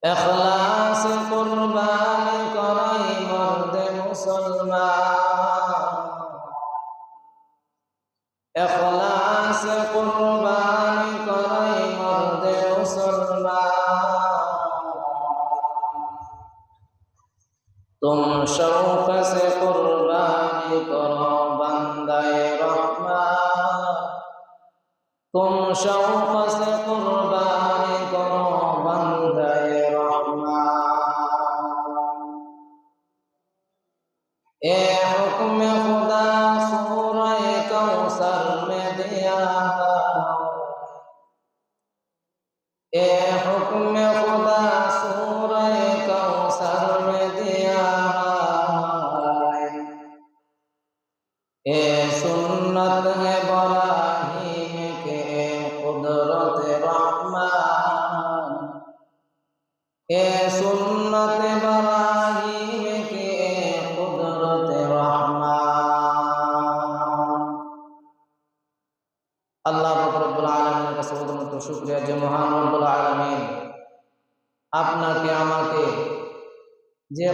इखलास कुर्बानी कराई मर्द मुसलमान, इखलास कुर्बानी कराई मर्द मुसलमान। तुम शौक से कुर्बानी करो बंदाए रहमान, तुम शौक से कुर्बानी करो बंदाए रहमान। ए हुक्म खुदा सूरह कौसर में दिया, ए हुक्म खुदा सूरह कौसर में दिया, ए सुन्नत है इब्राहीम के कुदरत रहमान, ए सुन्नत इब्राहीम के कुदरत रहमान। আল্লাহ রব্বুল আলামিনের কাছে অত্যন্ত শুকরিয়া যে মহান রব্বুল আলামিন আপনাকে আমাকে যে